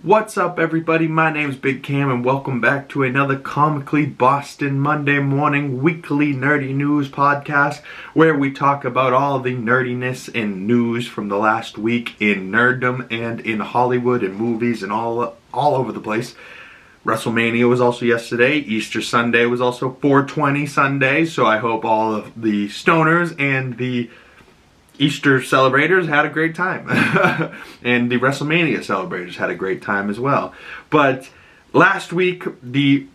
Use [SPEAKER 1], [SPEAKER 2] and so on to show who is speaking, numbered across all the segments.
[SPEAKER 1] What's up, everybody? My name's Big Cam and welcome back to another Comically Boston Monday morning weekly nerdy news podcast where we talk about all the nerdiness and news from the last week in nerddom and in Hollywood and movies and all over the place. WrestleMania was also yesterday. Easter Sunday was also 420 Sunday, so I hope all of the stoners and the Easter celebrators had a great time. And the WrestleMania celebrators had a great time as well. But last week, the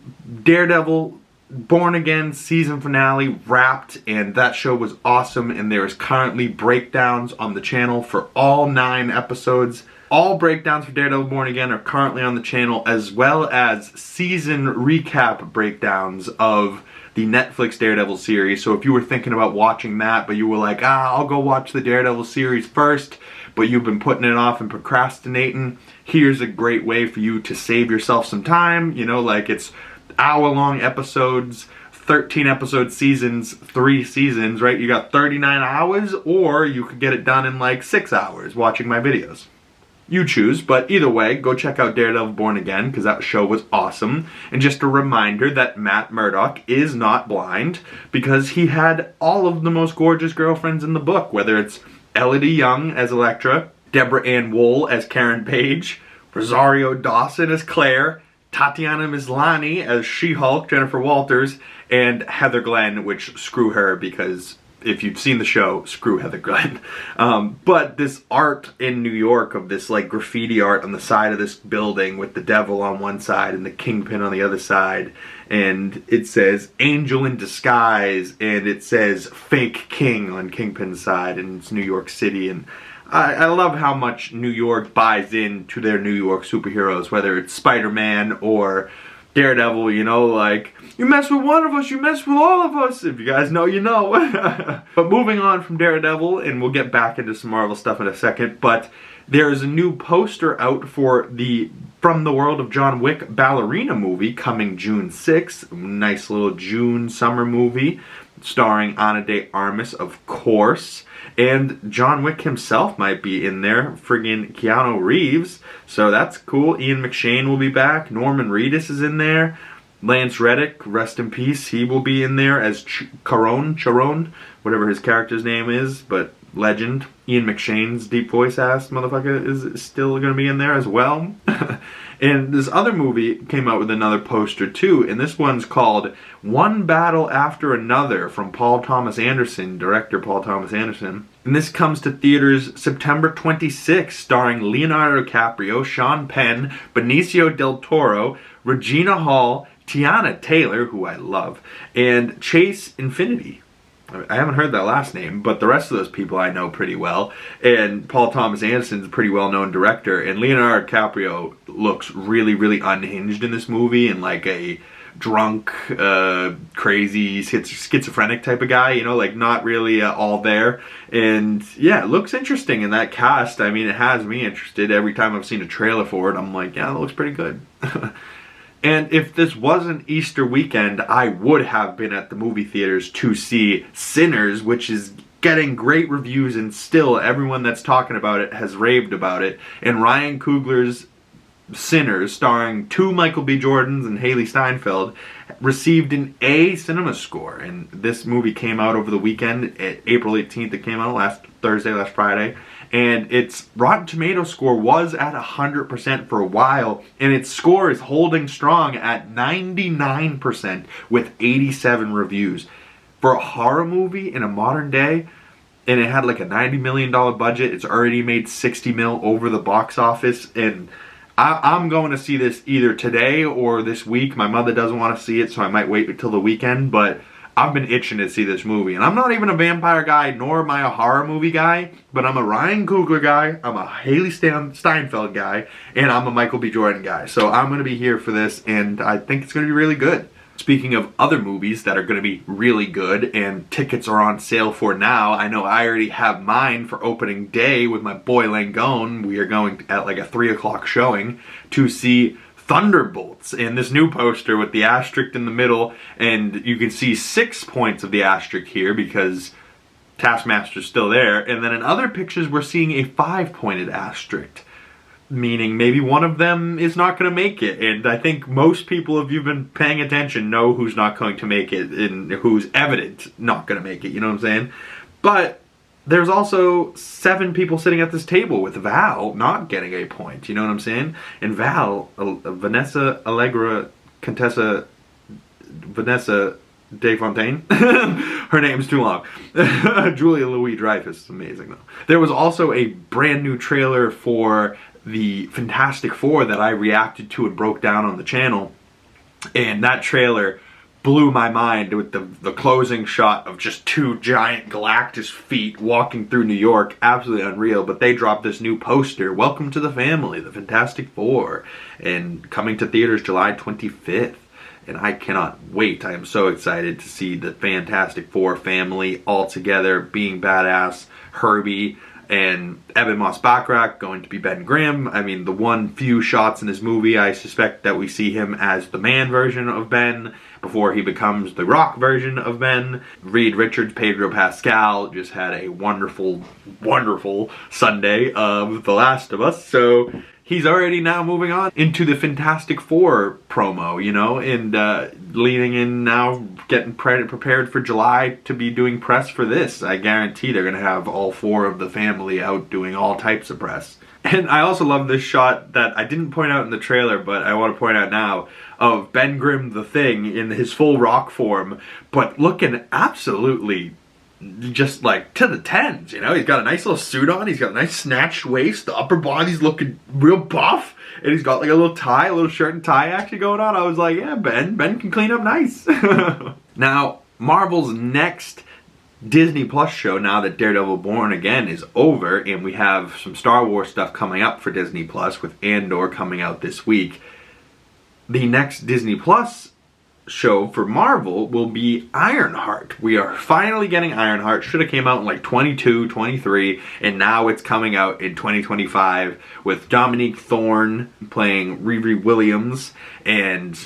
[SPEAKER 1] Daredevil Born Again season finale wrapped, and that show was awesome, and there is currently breakdowns on the channel for all 9 episodes. All breakdowns for Daredevil Born Again are currently on the channel, as well as season recap breakdowns of the Netflix Daredevil series. So if you were thinking about watching that, but you were like, I'll go watch the Daredevil series first, but you've been putting it off and procrastinating, here's a great way for you to save yourself some time. You know, like, it's hour-long episodes, 13 episode seasons, 3 seasons, right? You got 39 hours, or you could get it done in like 6 hours watching my videos. You choose, but either way, go check out Daredevil Born Again, because that show was awesome. And just a reminder that Matt Murdock is not blind, because he had all of the most gorgeous girlfriends in the book, whether it's Elodie Young as Elektra, Deborah Ann Wool as Karen Page, Rosario Dawson as Claire, Tatiana Maslany as She-Hulk, Jennifer Walters, and Heather Glenn, which screw her, because if you've seen the show, screw Heather Glenn. But this art in New York of this like graffiti art on the side of this building with the devil on one side and the kingpin on the other side, and it says Angel in Disguise, and it says Fake King on Kingpin's side, and it's New York City. And I love how much New York buys into their New York superheroes, whether it's Spider-Man or Daredevil, you know, like, you mess with one of us, you mess with all of us. If you guys know, you know. But moving on from Daredevil, and we'll get back into some Marvel stuff in a second, but there's a new poster out for the From the World of John Wick Ballerina movie coming June 6th. Nice little June summer movie starring Ana de Armas, of course. And John Wick himself might be in there, friggin' Keanu Reeves. So that's cool. Ian McShane will be back. Norman Reedus is in there. Lance Reddick, rest in peace, he will be in there as Charon, whatever his character's name is, but legend. Ian McShane's deep voice ass motherfucker is still going to be in there as well. And this other movie came out with another poster too, and this one's called One Battle After Another from Paul Thomas Anderson, director Paul Thomas Anderson. And this comes to theaters September 26th, starring Leonardo DiCaprio, Sean Penn, Benicio del Toro, Regina Hall, Tiana Taylor, who I love, and Chase Infinity. I haven't heard that last name, but the rest of those people I know pretty well. And Paul Thomas Anderson's a pretty well-known director. And Leonardo DiCaprio looks really, really unhinged in this movie, and like a drunk, crazy, schizophrenic type of guy, you know, like not really all there. And yeah, it looks interesting in that cast. I mean, it has me interested. Every time I've seen a trailer for it, I'm like, yeah, that looks pretty good. And if this wasn't Easter weekend, I would have been at the movie theaters to see Sinners, which is getting great reviews, and still everyone that's talking about it has raved about it. And Ryan Coogler's Sinners, starring 2 Michael B. Jordans and Haley Steinfeld, received an A cinema score. And this movie came out over the weekend, April 18th it came out, last Friday. And its Rotten Tomatoes score was at 100% for a while, and its score is holding strong at 99% with 87 reviews. For a horror movie in a modern day, and it had like a $90 million budget, it's already made $60 million over the box office, and I'm going to see this either today or this week. My mother doesn't want to see it, so I might wait until the weekend, but I've been itching to see this movie. And I'm not even a vampire guy, nor am I a horror movie guy, but I'm a Ryan Coogler guy, I'm a Haley Steinfeld guy, and I'm a Michael B. Jordan guy. So I'm going to be here for this, and I think it's going to be really good. Speaking of other movies that are going to be really good, and tickets are on sale for now, I know I already have mine for opening day with my boy Langone. We are going at like a 3 o'clock showing to see Thunderbolts, and this new poster with the asterisk in the middle, and you can see 6 points of the asterisk here because Taskmaster's still there, and then in other pictures we're seeing a 5-pointed asterisk. meaning maybe one of them is not going to make it. And I think most people, if you've been paying attention, know who's not going to make it and who's evident not going to make it, you know what I'm saying? But there's also 7 people sitting at this table with Val not getting a point, you know what I'm saying? And Val, Vanessa Allegra, Contessa Vanessa DeFontaine. Her name's too long. Julia Louis-Dreyfus is amazing though. There was also a brand new trailer for the Fantastic Four that I reacted to and broke down on the channel. And that trailer blew my mind with the closing shot of just 2 giant Galactus feet walking through New York. Absolutely unreal. But they dropped this new poster, Welcome to the Family, the Fantastic Four, and coming to theaters July 25th. And I cannot wait. I am so excited to see the Fantastic Four family all together, being badass. Herbie and Ebon Moss-Bachrach going to be Ben Grimm. I mean, the one few shots in this movie, I suspect that we see him as the man version of Ben before he becomes the Rock version of Ben. Reed Richards, Pedro Pascal just had a wonderful, wonderful Sunday of The Last of Us. So he's already now moving on into the Fantastic Four promo, you know, and leaning in now, getting prepared for July to be doing press for this. I guarantee they're going to have all 4 of the family out doing all types of press. And I also love this shot that I didn't point out in the trailer, but I want to point out now, of Ben Grimm the Thing in his full Rock form, but looking absolutely just like to the 10s, you know? He's got a nice little suit on, he's got a nice snatched waist, the upper body's looking real buff, and he's got like a little tie, a little shirt and tie actually going on. I was like, yeah, Ben can clean up nice. Now, Marvel's next Disney Plus show, now that Daredevil Born Again is over, and we have some Star Wars stuff coming up for Disney Plus with Andor coming out this week. The next Disney Plus show for Marvel will be IronHeart. We are finally getting IronHeart. Should have came out in like 22, 23, and now it's coming out in 2025 with Dominique Thorne playing Riri Williams and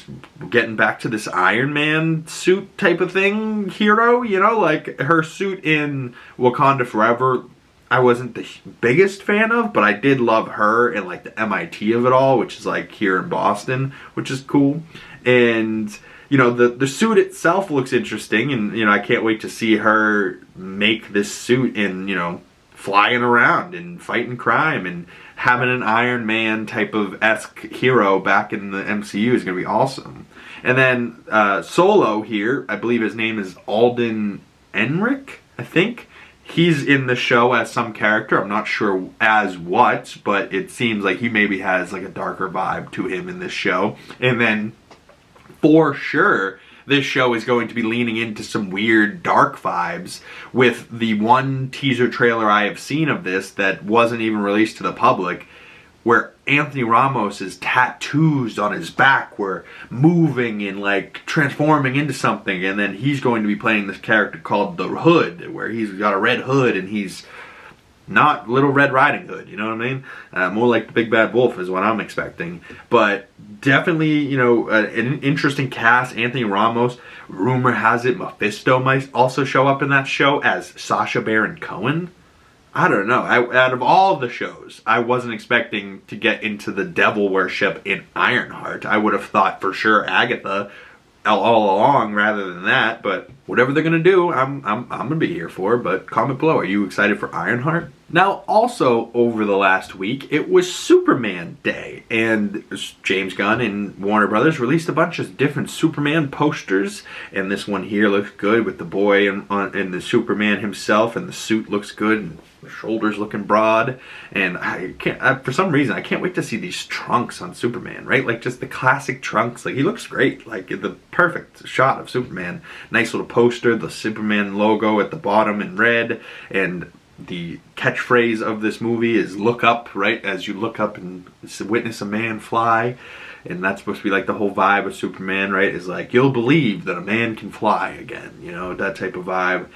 [SPEAKER 1] getting back to this Iron Man suit type of thing hero, you know, like her suit in Wakanda Forever I wasn't the biggest fan of, but I did love her and like the MIT of it all, which is like here in Boston, which is cool. And you know, the suit itself looks interesting, and you know, I can't wait to see her make this suit and, you know, flying around and fighting crime and having an Iron Man type of esque hero back in the MCU is gonna be awesome. And then Solo here, I believe his name is Alden Ehrenreich, I think. He's in the show as some character. I'm not sure as what, but it seems like he maybe has like a darker vibe to him in this show. And then for sure, this show is going to be leaning into some weird dark vibes with the one teaser trailer I have seen of this that wasn't even released to the public, where Anthony Ramos' tattoos on his back were moving and like transforming into something, and then he's going to be playing this character called the Hood, where he's got a red hood and he's not Little Red Riding Hood, you know what I mean? More like the Big Bad Wolf is what I'm expecting. But definitely, you know, an interesting cast. Anthony Ramos, rumor has it Mephisto might also show up in that show as Sacha Baron Cohen. I don't know. Out of all of the shows, I wasn't expecting to get into the devil worship in Ironheart. I would have thought for sure Agatha all along rather than that, but whatever they're gonna do, I'm gonna be here for. But comment below, are you excited for Ironheart? Now, also over the last week, it was Superman Day, and James Gunn and Warner Brothers released a bunch of different Superman posters, and this one here looks good with the boy and the Superman himself, and the suit looks good, and the shoulders looking broad, and for some reason, I can't wait to see these trunks on Superman, right? Like just the classic trunks, like he looks great, like the perfect shot of Superman. Nice little poster, the Superman logo at the bottom in red, and the catchphrase of this movie is look up, right? As you look up and witness a man fly. And that's supposed to be like the whole vibe of Superman, right? Is like, you'll believe that a man can fly again. You know, that type of vibe.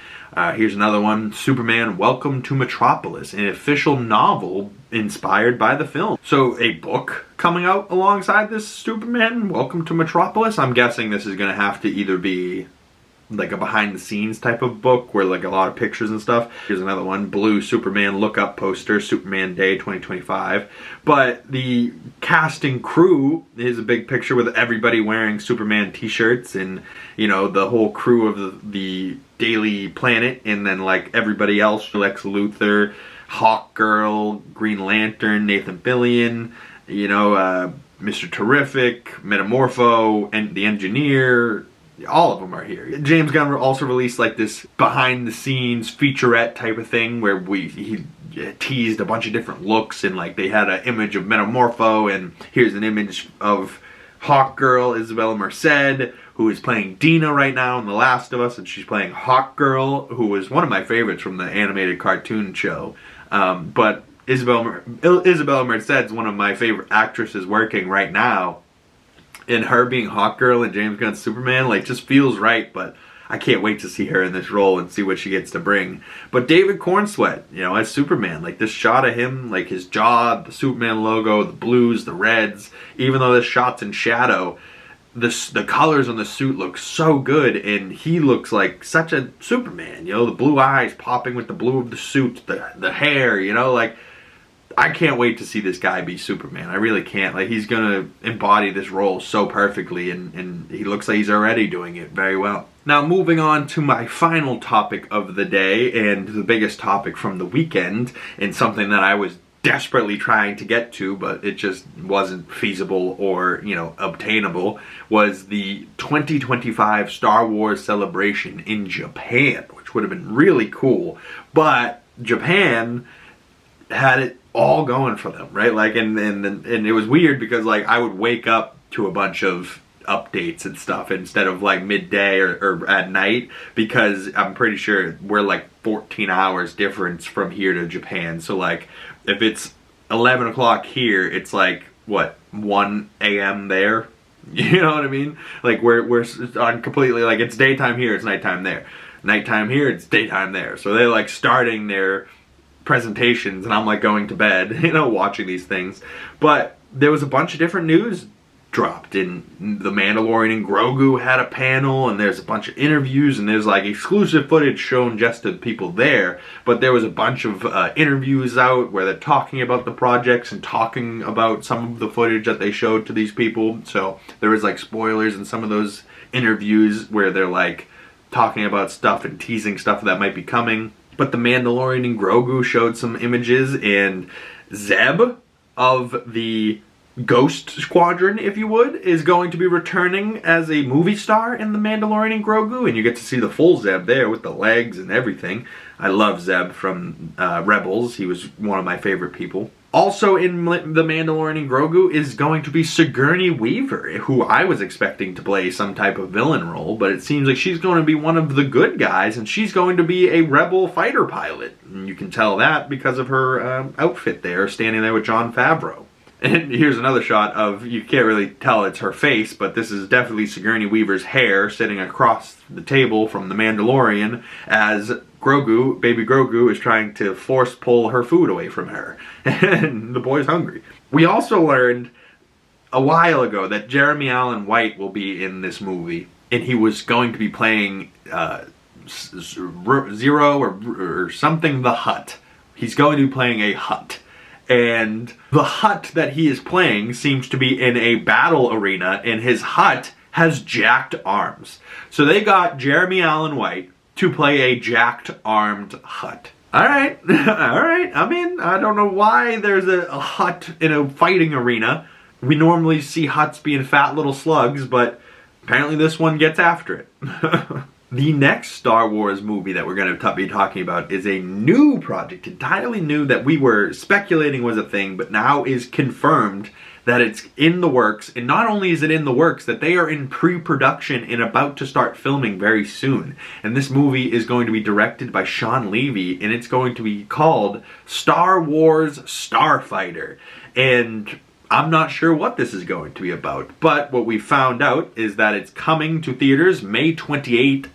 [SPEAKER 1] Here's another one. Superman, Welcome to Metropolis. An official novel inspired by the film. So a book coming out alongside this Superman, Welcome to Metropolis. I'm guessing this is going to have to either be like a behind the scenes type of book where like a lot of pictures and stuff. Here's another one, blue Superman look up poster, Superman Day 2025. But the casting crew is a big picture with everybody wearing Superman t-shirts, and you know, the whole crew of the Daily Planet, and then like everybody else, Lex Luthor, Hawkgirl, Green Lantern, Nathan Fillion, you know, Mr. Terrific, Metamorpho, and the Engineer. All of them are here. James Gunn also released like this behind the scenes featurette type of thing where he teased a bunch of different looks, and like they had an image of Metamorpho, and here's an image of Hawkgirl, Isabella Merced, who is playing Dina right now in The Last of Us, and she's playing Hawkgirl, who was one of my favorites from the animated cartoon show. But Isabella Merced is one of my favorite actresses working right now. And her being Hawkgirl and James Gunn's Superman, like, just feels right, but I can't wait to see her in this role and see what she gets to bring. But David Cornsweet, you know, as Superman, like, this shot of him, like, his jaw, the Superman logo, the blues, the reds, even though this shot's in shadow, the colors on the suit look so good, and he looks like such a Superman, you know, the blue eyes popping with the blue of the suit, the hair, you know, like, I can't wait to see this guy be Superman. I really can't. Like, he's gonna embody this role so perfectly, and he looks like he's already doing it very well. Now, moving on to my final topic of the day, and the biggest topic from the weekend, and something that I was desperately trying to get to, but it just wasn't feasible or, you know, obtainable, was the 2025 Star Wars celebration in Japan, which would have been really cool. But Japan had it all going for them, right? Like, and it was weird because like I would wake up to a bunch of updates and stuff instead of like midday or at night, because I'm pretty sure we're like 14 hours difference from here to Japan. So like if it's 11 o'clock here, it's like what, 1 a.m. there? You know what I mean? Like we're on completely, like, it's daytime here, it's nighttime there. Nighttime here, it's daytime there. So they're like starting their presentations and I'm like going to bed, you know, watching these things. But there was a bunch of different news dropped, and the Mandalorian and Grogu had a panel, and there's a bunch of interviews, and there's like exclusive footage shown just to people there, but there was a bunch of interviews out where they're talking about the projects and talking about some of the footage that they showed to these people. So there was like spoilers in some of those interviews where they're like talking about stuff and teasing stuff that might be coming. But the Mandalorian and Grogu showed some images, and Zeb of the Ghost Squadron, if you would, is going to be returning as a movie star in the Mandalorian and Grogu, and you get to see the full Zeb there with the legs and everything. I love Zeb from Rebels. He was one of my favorite people. Also in the Mandalorian and Grogu is going to be Sigourney Weaver, who I was expecting to play some type of villain role, but it seems like she's going to be one of the good guys, and she's going to be a rebel fighter pilot. And you can tell that because of her outfit there, standing there with Jon Favreau. And here's another shot of, you can't really tell it's her face, but this is definitely Sigourney Weaver's hair sitting across the table from the Mandalorian as Grogu, baby Grogu, is trying to force pull her food away from her. And the boy's hungry. We also learned a while ago that Jeremy Allen White will be in this movie, and he was going to be playing Zero or something the Hutt. He's going to be playing a Hutt. And the Hutt that he is playing seems to be in a battle arena, and his Hutt has jacked arms. So they got Jeremy Allen White to play a jacked armed Hutt. Alright, alright. I mean, I don't know why there's a Hutt in a fighting arena. We normally see Hutts being fat little slugs, but apparently this one gets after it. The next Star Wars movie that we're going to be talking about is a new project, entirely new, that we were speculating was a thing, but now is confirmed that it's in the works. And not only is it in the works, that they are in pre-production and about to start filming very soon. And this movie is going to be directed by Shawn Levy, and it's going to be called Star Wars Starfighter. And I'm not sure what this is going to be about, but what we found out is that it's coming to theaters May 28th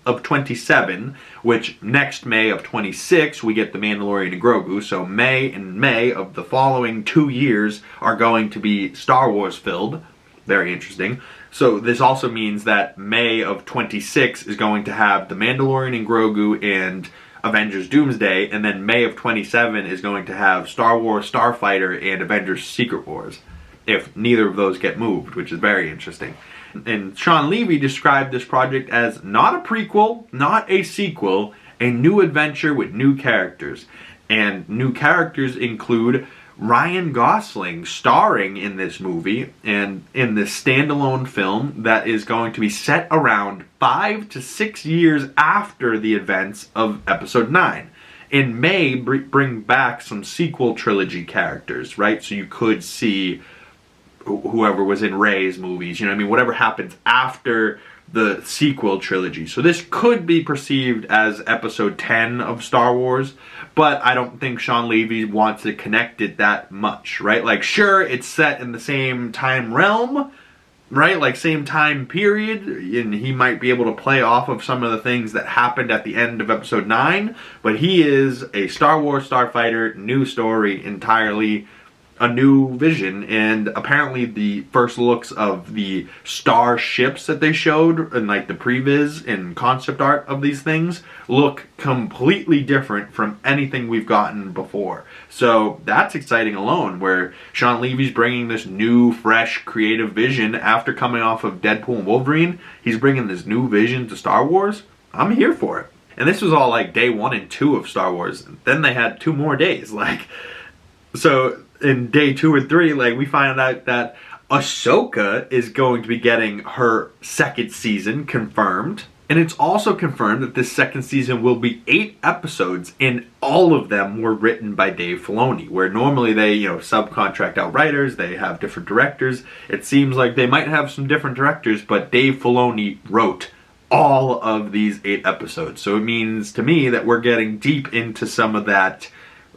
[SPEAKER 1] of 27, which next May of 26 we get the Mandalorian and Grogu, so May and May of the following 2 years are going to be Star Wars filled. Very interesting. So this also means that May of 26 is going to have The Mandalorian and Grogu and Avengers Doomsday, and then May of 27 is going to have Star Wars Starfighter and Avengers Secret Wars, if neither of those get moved, which is very interesting. And Shawn Levy described this project as not a prequel, not a sequel, a new adventure with new characters. And new characters include Ryan Gosling starring in this movie and in this standalone film that is going to be set around 5 to 6 years after the events of Episode 9. In May, bring back some sequel trilogy characters, right? So you could see whoever was in Rey's movies, you know what I mean? Whatever happens after the sequel trilogy. So this could be perceived as Episode 10 of Star Wars, but I don't think Shawn Levy wants to connect it that much, right? Like, sure, it's set in the same time realm, right? Like, same time period, and he might be able to play off of some of the things that happened at the end of Episode 9, but he is a Star Wars Starfighter, new story entirely, a new vision. And apparently the first looks of the star ships that they showed in like the previs and concept art of these things look completely different from anything we've gotten before. So that's exciting alone, where Shawn Levy's bringing this new, fresh, creative vision after coming off of Deadpool and Wolverine. He's bringing this new vision to Star Wars. I'm here for it. And this was all like day 1 and 2 of Star Wars. Then they had 2 more days. So in day 2 or 3, we find out that Ahsoka is going to be getting her 2nd season confirmed. And it's also confirmed that this 2nd season will be 8 episodes, and all of them were written by Dave Filoni. Where normally they, subcontract out writers, they have different directors. It seems like they might have some different directors, but Dave Filoni wrote all of these 8 episodes. So it means to me that we're getting deep into some of that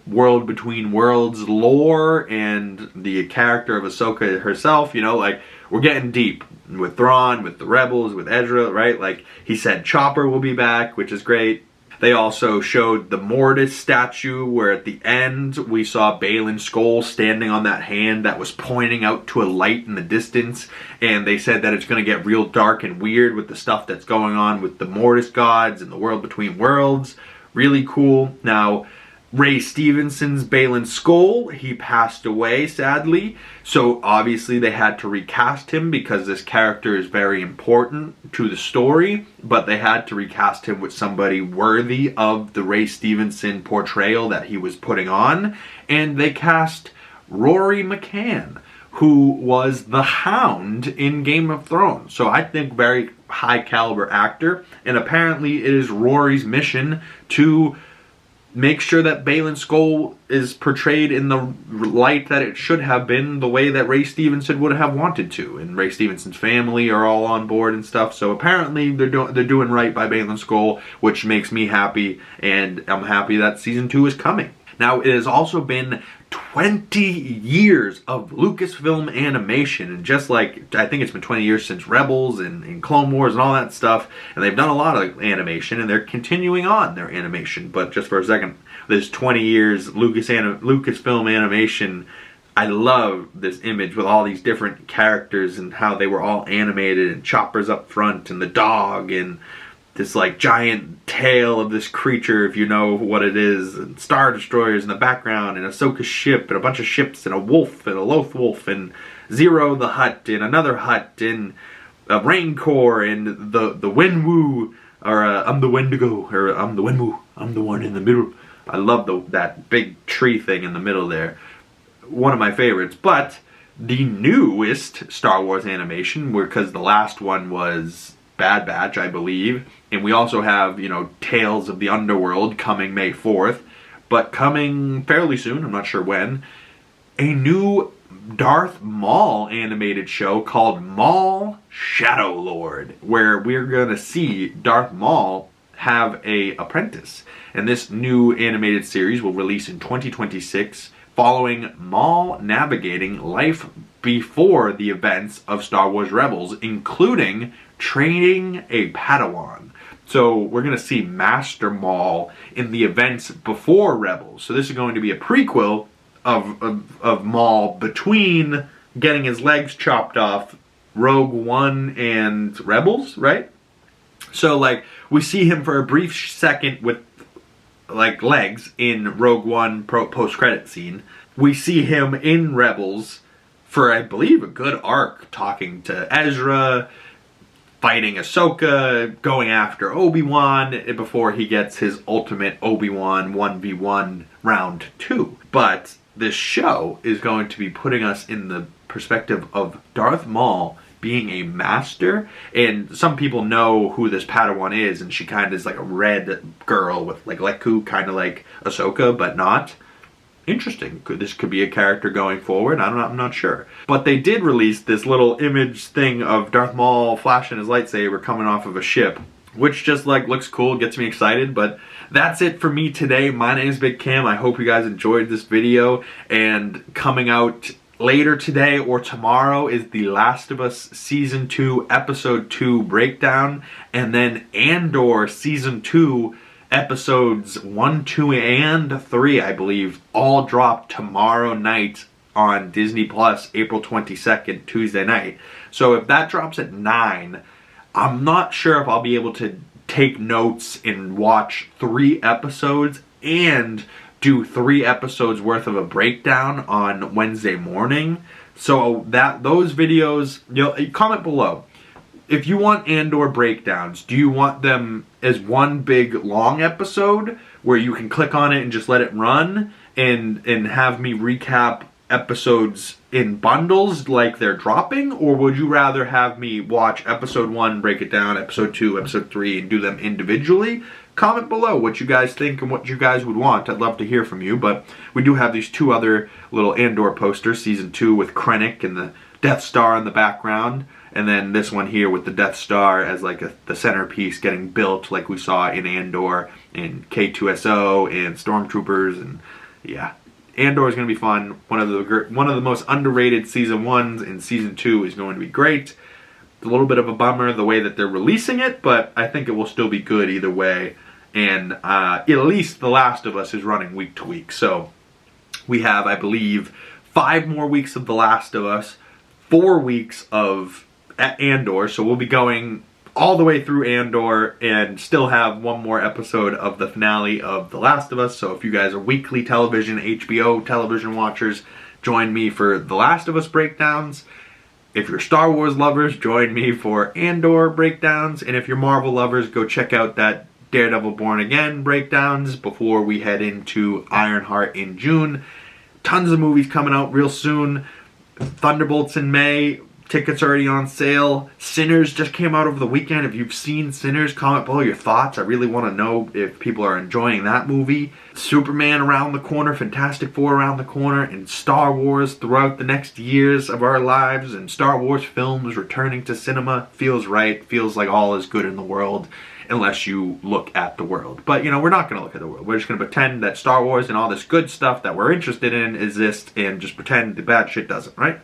[SPEAKER 1] World Between Worlds lore and the character of Ahsoka herself, we're getting deep with Thrawn, with the Rebels, with Ezra, right? He said Chopper will be back, which is great. They also showed the Mortis statue, where at the end we saw Baylen School standing on that hand that was pointing out to a light in the distance, and they said that it's going to get real dark and weird with the stuff that's going on with the Mortis gods and the World Between Worlds. Really cool. Now, Ray Stevenson's Baylen School, he passed away, sadly. So obviously they had to recast him because this character is very important to the story. But they had to recast him with somebody worthy of the Ray Stevenson portrayal that he was putting on. And they cast Roy Mccann, who was the Hound in Game of Thrones. So I think very high caliber actor. And apparently it is Rory's mission to make sure that Baylen School is portrayed in the light that it should have been, the way that Ray Stevenson would have wanted to. And Ray Stevenson's family are all on board and stuff. So apparently they're doing right by Baylen School, which makes me happy. And I'm happy that season 2 is coming. Now, it has also been 20 years of Lucasfilm animation, and just like, I think it's been 20 years since Rebels and Clone Wars and all that stuff, and they've done a lot of animation, and they're continuing on their animation. But just for a second, this 20 years Lucasfilm animation, I love this image with all these different characters and how they were all animated, and Chopper's up front, and the dog, and this giant tail of this creature, if you know what it is, and Star Destroyers in the background, and Ahsoka's ship, and a bunch of ships, and a wolf, and a Loth Wolf, and Zero the Hutt, and another Hutt, and a Rancor, and the Wenwu, or I'm the Wendigo, or I'm the Wenwu, I'm the one in the middle. I love that big tree thing in the middle there. One of my favorites. But the newest Star Wars animation, because the last one was Bad Batch, I believe. And we also have, Tales of the Underworld coming May 4th. But coming fairly soon, I'm not sure when, a new Darth Maul animated show called Maul Shadowlord, where we're going to see Darth Maul have a apprentice. And this new animated series will release in 2026, following Maul navigating life before the events of Star Wars Rebels, including training a Padawan. So we're going to see Master Maul in the events before Rebels. So this is going to be a prequel of Maul between getting his legs chopped off Rogue One and Rebels, right? So, like, we see him for a brief second with, like, legs in Rogue One post-credit scene. We see him in Rebels for, I believe, a good arc, talking to Ezra, fighting Ahsoka, going after Obi-Wan before he gets his ultimate Obi-Wan 1v1 round 2. But this show is going to be putting us in the perspective of Darth Maul being a master, and some people know who this Padawan is, and she kind of is like a red girl with like Leku, kind of like Ahsoka, but not. Interesting. This could be a character going forward. I'm not sure. But they did release this little image thing of Darth Maul flashing his lightsaber coming off of a ship, which just like looks cool, gets me excited. But that's it for me today. My name is Big Cam. I hope you guys enjoyed this video, and coming out later today or tomorrow is The Last of Us Season 2 Episode 2 breakdown, and then Andor Season 2 Episodes 1, 2, and 3, I believe, all drop tomorrow night on Disney Plus, April 22nd, Tuesday night. So if that drops at 9, I'm not sure if I'll be able to take notes and watch 3 episodes and do 3 episodes worth of a breakdown on Wednesday morning. So those videos, comment below. If you want Andor breakdowns, do you want them as one big long episode where you can click on it and just let it run and have me recap episodes in bundles like they're dropping? Or would you rather have me watch episode 1, break it down, episode 2, episode 3, and do them individually? Comment below what you guys think and what you guys would want. I'd love to hear from you. But we do have these 2 other little Andor posters, Season 2 with Krennic and the Death Star in the background. And then this one here with the Death Star as like the centerpiece getting built like we saw in Andor and K2SO and Stormtroopers. And yeah, Andor is going to be fun. One of the most underrated Season 1s, and Season 2 is going to be great. It's a little bit of a bummer the way that they're releasing it, but I think it will still be good either way. And at least The Last of Us is running week to week. So we have, I believe, 5 more weeks of The Last of Us, 4 weeks of Andor, so we'll be going all the way through Andor and still have 1 more episode of the finale of The Last of Us. So if you guys are weekly television, HBO television watchers, join me for The Last of Us breakdowns. If you're Star Wars lovers, join me for Andor breakdowns. And if you're Marvel lovers, go check out that Daredevil Born Again breakdowns before we head into Ironheart in June. Tons of movies coming out real soon. Thunderbolts in May. Tickets already on sale. Sinners just came out over the weekend. If you've seen Sinners, comment below your thoughts. I really want to know if people are enjoying that movie. Superman around the corner, Fantastic Four around the corner, and Star Wars throughout the next years of our lives, and Star Wars films returning to cinema. Feels right. Feels like all is good in the world. Unless you look at the world. But, we're not going to look at the world. We're just going to pretend that Star Wars and all this good stuff that we're interested in exists, and just pretend the bad shit doesn't, right?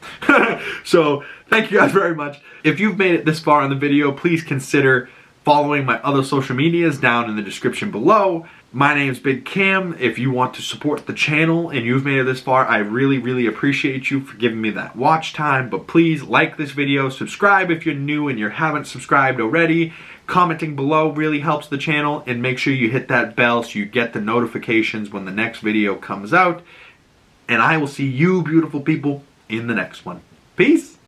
[SPEAKER 1] So, thank you guys very much. If you've made it this far in the video, please consider following my other social medias down in the description below. My name's Big Cam. If you want to support the channel and you've made it this far, I really, really appreciate you for giving me that watch time. But please like this video, subscribe if you're new and you haven't subscribed already. Commenting below really helps the channel, and make sure you hit that bell so you get the notifications when the next video comes out. And I will see you beautiful people in the next one. Peace!